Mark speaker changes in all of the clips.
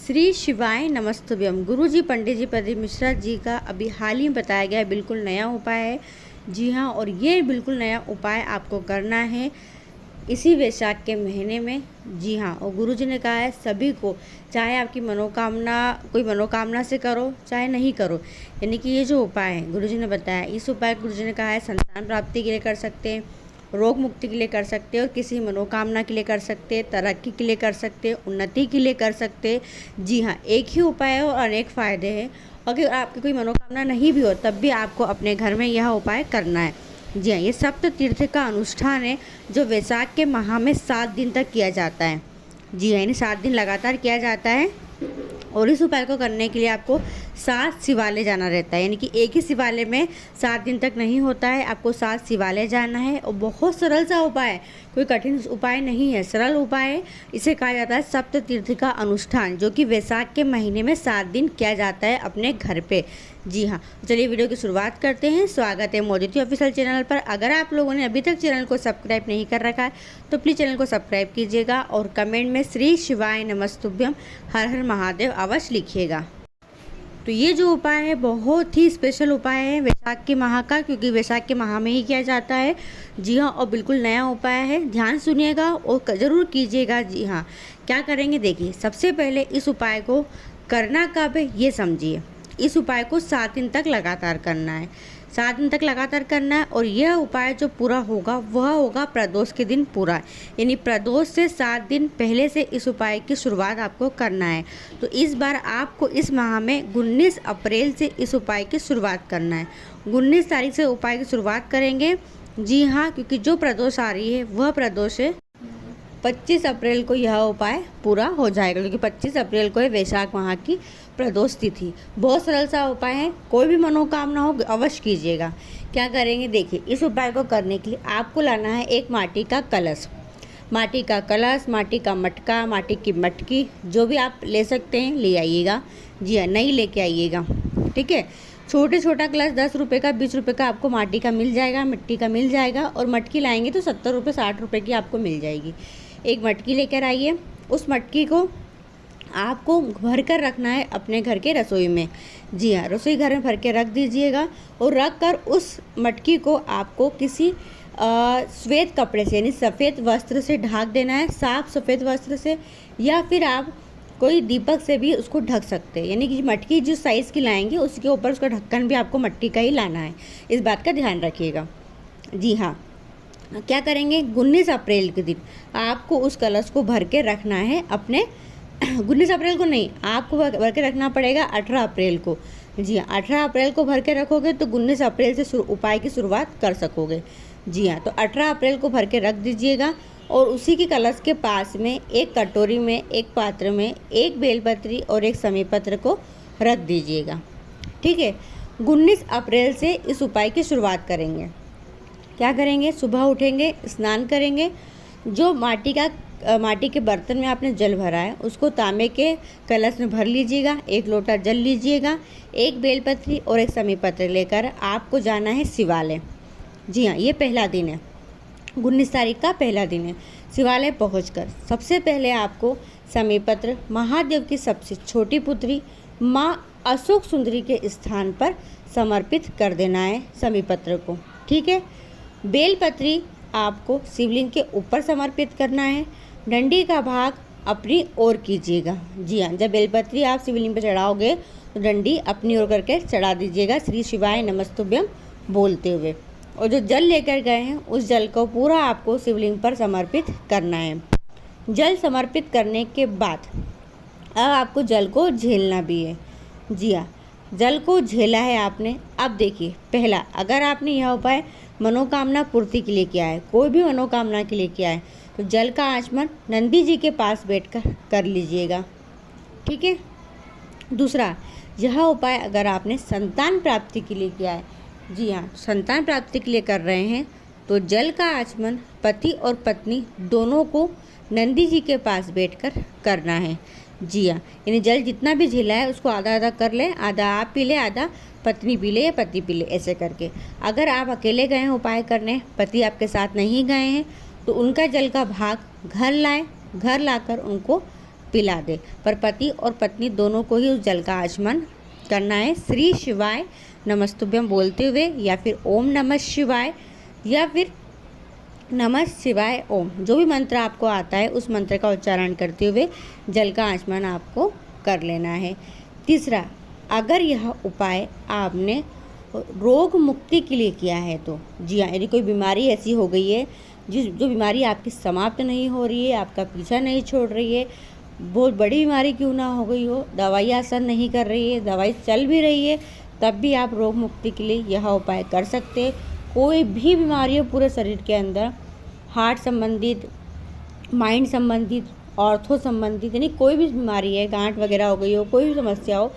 Speaker 1: श्री शिवाय नमस्तुभ्यम। गुरुजी पंडित जी प्रदीप मिश्रा जी का अभी हाल ही बताया गया बिल्कुल नया उपाय है। जी हाँ, और ये बिल्कुल नया उपाय आपको करना है इसी वैशाख के महीने में। जी हाँ, और गुरुजी ने कहा है सभी को, चाहे आपकी मनोकामना कोई मनोकामना से करो चाहे नहीं करो, यानी कि ये जो उपाय है गुरुजी ने बताया, इस उपाय गुरुजी ने कहा है संतान प्राप्ति के लिए कर सकते हैं, रोग मुक्ति के लिए कर सकते हैं और किसी मनोकामना के लिए कर सकते हैं, तरक्की के लिए कर सकते हैं, उन्नति के लिए कर सकते हैं। जी हाँ, एक ही उपाय है और अनेक फ़ायदे हैं। अगर आपकी कोई मनोकामना नहीं भी हो तब भी आपको अपने घर में यह उपाय करना है। जी हाँ, ये सप्त तीर्थ का अनुष्ठान है जो वैशाख के माह में 7 दिन तक किया जाता है। जी हाँ, यानी 7 दिन लगातार किया जाता है। और इस उपाय को करने के लिए आपको 7 शिवालय जाना रहता है, यानी कि एक ही शिवालय में 7 दिन तक नहीं होता है, आपको 7 शिवालय जाना है। और बहुत सरल सा उपाय है, कोई कठिन उपाय नहीं है, सरल उपाय है। इसे कहा जाता है सप्त तीर्थ का अनुष्ठान, जो कि वैशाख के महीने में 7 दिन किया जाता है अपने घर पे। जी हाँ, चलिए वीडियो की शुरुआत करते हैं। स्वागत है मोदिती ऑफिशियल चैनल पर। अगर आप लोगों ने अभी तक चैनल को सब्सक्राइब नहीं कर रखा है तो प्लीज़ चैनल को सब्सक्राइब कीजिएगा और कमेंट में श्री शिवाय नमस्तुभ्यम हर हर महादेव अवश्य लिखिएगा। तो ये जो उपाय है बहुत ही स्पेशल उपाय है वैशाख के माह का, क्योंकि वैशाख के माह में ही किया जाता है। जी हाँ, और बिल्कुल नया उपाय है, ध्यान सुनिएगा और ज़रूर कीजिएगा। जी हाँ, क्या करेंगे देखिए, सबसे पहले इस उपाय को करना कब है ये समझिए। इस उपाय को 7 दिन तक लगातार करना है, 7 दिन तक लगातार करना है। और यह उपाय जो पूरा होगा वह होगा प्रदोष के दिन पूरा, यानी प्रदोष से 7 दिन पहले से इस उपाय की शुरुआत आपको करना है। तो इस बार आपको इस माह में 19 अप्रैल से इस उपाय की शुरुआत करना है। 19 तारीख से उपाय की शुरुआत करेंगे। जी हाँ, क्योंकि जो प्रदोष आ रही है वह प्रदोष है 25 अप्रैल को यह उपाय पूरा हो जाएगा, क्योंकि 25 अप्रैल को है वैशाख माह की प्रदोष तिथि। बहुत सरल सा उपाय है, कोई भी मनोकामना हो अवश्य कीजिएगा। क्या करेंगे देखिए, इस उपाय को करने के लिए आपको लाना है एक माटी का कलश, माटी का कलश, माटी का मटका, माटी की मटकी, जो भी आप ले सकते हैं ले आइएगा। जी हाँ, नहीं लेके आइएगा, ठीक है। छोटा कलश 10 रुपये का, 20 रुपये का आपको माटी का मिल जाएगा, मिट्टी का मिल जाएगा। और मटकी लाएंगे तो 70 रुपये 60 रुपये की आपको मिल जाएगी। एक मटकी लेकर आइए, उस मटकी को आपको भर कर रखना है अपने घर के रसोई में। जी हाँ, रसोई घर में भर के रख दीजिएगा। और रख कर उस मटकी को आपको किसी श्वेत कपड़े से, यानी सफ़ेद वस्त्र से ढक देना है, साफ सफ़ेद वस्त्र से, या फिर आप कोई दीपक से भी उसको ढक सकते हैं। यानी कि मटकी जिस साइज़ की लाएंगे उसके ऊपर उसका ढक्कन भी आपको मट्टी का ही लाना है, इस बात का ध्यान रखिएगा। जी हाँ, क्या करेंगे, 19 अप्रैल के दिन आपको उस कलश को भर के रखना है अपने 19 अप्रैल को नहीं, आपको भर के रखना पड़ेगा 18 अप्रैल को। जी हाँ, 18 अप्रैल को भर के रखोगे तो 19 अप्रैल से उपाय की शुरुआत कर सकोगे। जी हाँ, तो 18 अप्रैल को भर के रख दीजिएगा। और उसी के कलश के पास में एक कटोरी में, एक पात्र में एक बेलपत्री और एक समीपत्र को रख दीजिएगा, ठीक है। 19 अप्रैल से इस उपाय की शुरुआत करेंगे। क्या करेंगे, सुबह उठेंगे, स्नान करेंगे, जो माटी के बर्तन में आपने जल भरा है उसको तांबे के कलश में भर लीजिएगा। 1 लोटा जल लीजिएगा, एक बेलपत्री और एक समीपत्र लेकर आपको जाना है शिवालय। जी हाँ, ये पहला दिन है, 19 तारीख का पहला दिन है। शिवालय पहुंचकर सबसे पहले आपको समीपत्र महादेव की सबसे छोटी पुत्री माँ अशोक सुंदरी के स्थान पर समर्पित कर देना है समीपत्र को, ठीक है। बेलपत्री आपको शिवलिंग के ऊपर समर्पित करना है। डंडी का भाग अपनी ओर कीजिएगा। जी हाँ, जब बेलपत्री आप शिवलिंग पर चढ़ाओगे तो डंडी अपनी ओर करके चढ़ा दीजिएगा, श्री शिवाय नमस्तुभ्यम बोलते हुए। और जो जल लेकर गए हैं उस जल को पूरा आपको शिवलिंग पर समर्पित करना है। जल समर्पित करने के बाद अब आपको जल को झेलना भी है। जी हाँ, जल को झेला है आपने। अब देखिए, पहला, अगर आपने यह उपाय मनोकामना पूर्ति के लिए किया है, कोई भी मनोकामना के लिए किया है, तो जल का आचमन नंदी जी के पास बैठकर कर लीजिएगा, ठीक है। दूसरा, यह उपाय अगर आपने संतान प्राप्ति के लिए किया है, जी हाँ, संतान प्राप्ति के लिए कर रहे हैं, तो जल का आचमन पति और पत्नी दोनों को नंदी जी के पास बैठकर करना है। जी हाँ, यानी जल जितना भी झेला है उसको आधा आधा कर ले, आधा आप पी ले, आधा पत्नी पी ले या पति पी ले, ऐसे करके। अगर आप अकेले गए हैं उपाय करने, पति आपके साथ नहीं गए हैं, तो उनका जल का भाग घर लाएं, घर लाकर उनको पिला दे। पर पति और पत्नी दोनों को ही उस जल का आचमन करना है श्री शिवाय नमस्तुभ्यम बोलते हुए, या फिर ओम नमः शिवाय, या फिर नमः शिवाय ओम, जो भी मंत्र आपको आता है उस मंत्र का उच्चारण करते हुए जल का आचमन आपको कर लेना है। तीसरा, अगर यह उपाय आपने रोग मुक्ति के लिए किया है तो, जी हाँ, यदि कोई बीमारी ऐसी हो गई है जो बीमारी आपकी समाप्त नहीं हो रही है, आपका पीछा नहीं छोड़ रही है, बहुत बड़ी बीमारी क्यों ना हो गई हो, दवाई असर नहीं कर रही है, दवाई चल भी रही है, तब भी आप रोग मुक्ति के लिए यह उपाय कर सकते हैं। कोई भी बीमारी हो पूरे शरीर के अंदर, हार्ट संबंधित, माइंड संबंधित, ऑर्थो संबंधित, यानी कोई भी बीमारी है, गांठ वगैरह हो गई हो, कोई भी समस्या हो,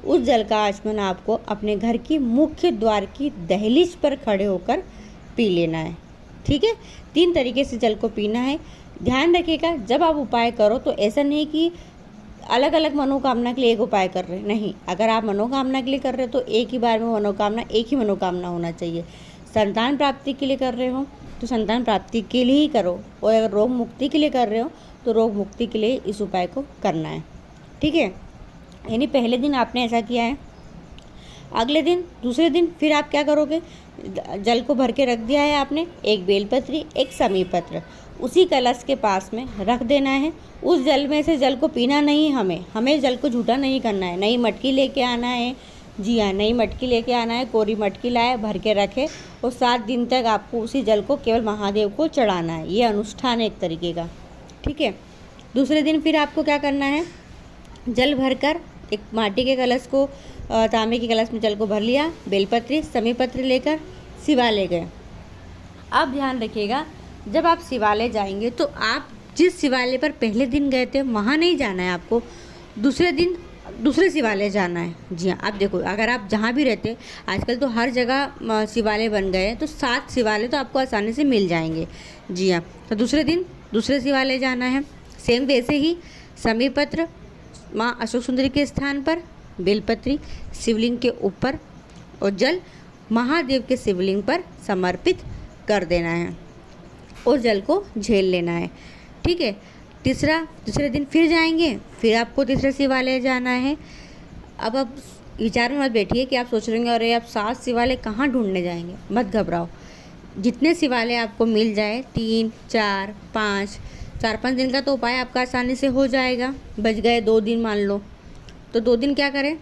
Speaker 1: उस जल का आचमन आपको अपने घर की मुख्य द्वार की दहलीज पर खड़े होकर पी लेना है। ठीक है, 3 तरीके से जल को पीना है। ध्यान रखिएगा, जब आप उपाय करो तो ऐसा नहीं कि अलग अलग मनोकामना के लिए एक उपाय कर रहे हैं, नहीं। अगर आप मनोकामना के लिए कर रहे हो तो एक ही बार में मनोकामना, एक ही मनोकामना होना चाहिए। संतान प्राप्ति के लिए कर रहे हो तो संतान प्राप्ति के लिए ही करो, और अगर रोग मुक्ति के लिए कर रहे हो तो रोग मुक्ति के लिए इस उपाय को करना है। ठीक है, यानी पहले दिन आपने ऐसा किया है, अगले दिन, दूसरे दिन फिर आप क्या करोगे, जल को भर के रख दिया है आपने, एक बेलपत्री, एक समीपत्र उसी कलश के पास में रख देना है। उस जल में से जल को पीना नहीं, हमें जल को झूठा नहीं करना है। नई मटकी लेके आना है, जी हाँ, नई मटकी लेके आना है, कोरी मटकी लाए, भर के रखे, और 7 दिन तक आपको उसी जल को केवल महादेव को चढ़ाना है। ये अनुष्ठान है एक तरीके का। ठीक है, दूसरे दिन फिर आपको क्या करना है, जल भरकर एक माटी के कलश को, तांबे के कलश में जल को भर लिया, बेलपत्री समीपत्र लेकर शिवालय गए। अब ध्यान रखिएगा, जब आप शिवालय जाएंगे तो आप जिस शिवालय पर पहले दिन गए थे वहाँ नहीं जाना है, आपको दूसरे दिन दूसरे शिवालय जाना है। जी हाँ, आप देखो, अगर आप जहाँ भी रहते, आजकल तो हर जगह शिवालय बन गए हैं, तो 7 शिवालय तो आपको आसानी से मिल जाएंगे। जी हाँ, तो दूसरे दिन दूसरे शिवालय जाना है। सेम वैसे ही समीपत्र माँ अशोक सुंदरी के स्थान पर, बेलपत्री शिवलिंग के ऊपर, और जल महादेव के शिवलिंग पर समर्पित कर देना है और जल को झेल लेना है। ठीक है, तीसरे दिन फिर जाएंगे, फिर आपको तीसरे शिवालय जाना है। अब आप विचार में मत बैठिए कि आप सोच रहे होंगे अरे आप 7 शिवालय कहाँ ढूंढने जाएंगे, मत घबराओ। जितने शिवालय आपको मिल जाए, 3, 4, 5, 4-5 दिन का तो उपाय आपका आसानी से हो जाएगा। बच गए 2 दिन मान लो, तो 2 दिन क्या करें,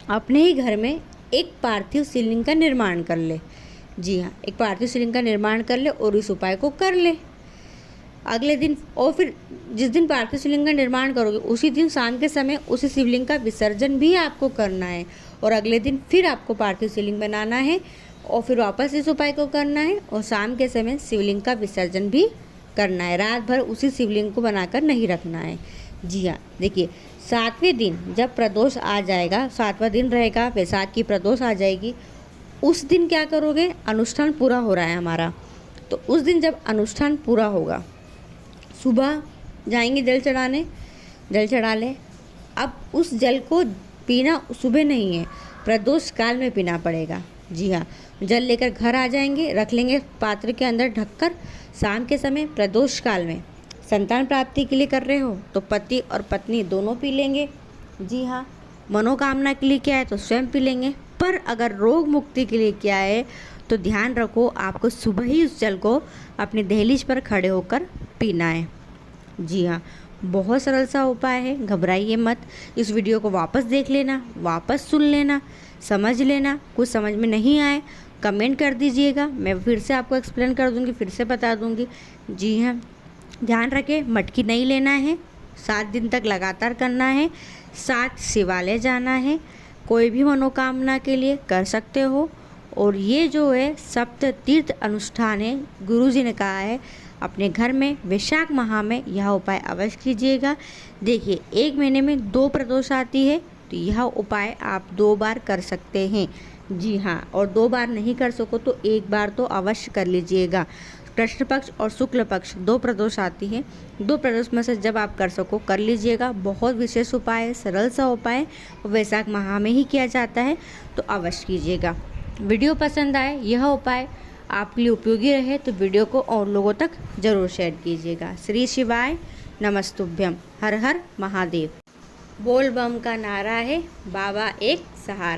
Speaker 1: अपने ही घर में एक पार्थिव शिवलिंग का निर्माण कर ले। जी हाँ, एक पार्थिव शिवलिंग का निर्माण कर ले और इस उपाय को कर ले। अगले दिन, और फिर जिस दिन पार्थिव शिवलिंग का निर्माण करोगे उसी दिन शाम के समय उसी शिवलिंग का विसर्जन भी आपको करना है, और अगले दिन फिर आपको पार्थिव शिवलिंग बनाना है और फिर वापस इस उपाय को करना है, और शाम के समय शिवलिंग का विसर्जन भी करना है। रात भर उसी शिवलिंग को बनाकर नहीं रखना है। जी हाँ, देखिए 7वें दिन जब प्रदोष आ जाएगा, 7वां दिन रहेगा, वैसाख की प्रदोष आ जाएगी, उस दिन क्या करोगे, अनुष्ठान पूरा हो रहा है हमारा, तो उस दिन जब अनुष्ठान पूरा होगा, सुबह जाएंगे जल चढ़ाने, जल चढ़ा लें। अब उस जल को पीना सुबह नहीं है, प्रदोष काल में पीना पड़ेगा। जी हाँ, जल लेकर घर आ जाएंगे, रख लेंगे पात्र के अंदर ढककर। शाम के समय प्रदोष काल में संतान प्राप्ति के लिए कर रहे हो तो पति और पत्नी दोनों पी लेंगे। जी हाँ, मनोकामना के लिए क्या है तो स्वयं पी लेंगे। पर अगर रोग मुक्ति के लिए क्या है तो ध्यान रखो, आपको सुबह ही उस जल को अपनी दहलीज पर खड़े होकर पीना है। जी हाँ, बहुत सरल सा उपाय है, घबराइए मत। इस वीडियो को वापस देख लेना, वापस सुन लेना, समझ लेना। कुछ समझ में नहीं आए कमेंट कर दीजिएगा, मैं फिर से आपको एक्सप्लेन कर दूंगी, फिर से बता दूंगी। जी हाँ, ध्यान रखें, मटकी नहीं लेना है, 7 दिन तक लगातार करना है, 7 शिवालय जाना है, कोई भी मनोकामना के लिए कर सकते हो। और ये जो है सप्त तीर्थ अनुष्ठान है, गुरुजी ने कहा है अपने घर में वैशाख माह में यह उपाय अवश्य कीजिएगा। देखिए 1 महीने में 2 प्रदोष आती है, तो यह उपाय आप 2 बार कर सकते हैं। जी हाँ, और 2 बार नहीं कर सको तो 1 बार तो अवश्य कर लीजिएगा। कृष्ण पक्ष और शुक्ल पक्ष 2 प्रदोष आती है, 2 प्रदोष में से जब आप कर सको कर लीजिएगा। बहुत विशेष उपाय है, सरल सा उपाय है, वैशाख माह में ही किया जाता है, तो अवश्य कीजिएगा। वीडियो पसंद आए, यह उपाय आपके लिए उपयोगी रहे तो वीडियो को और लोगों तक जरूर शेयर कीजिएगा। श्री शिवाय नमस्तुभ्यम। हर हर महादेव। बोल बम का नारा है, बाबा एक सहारा।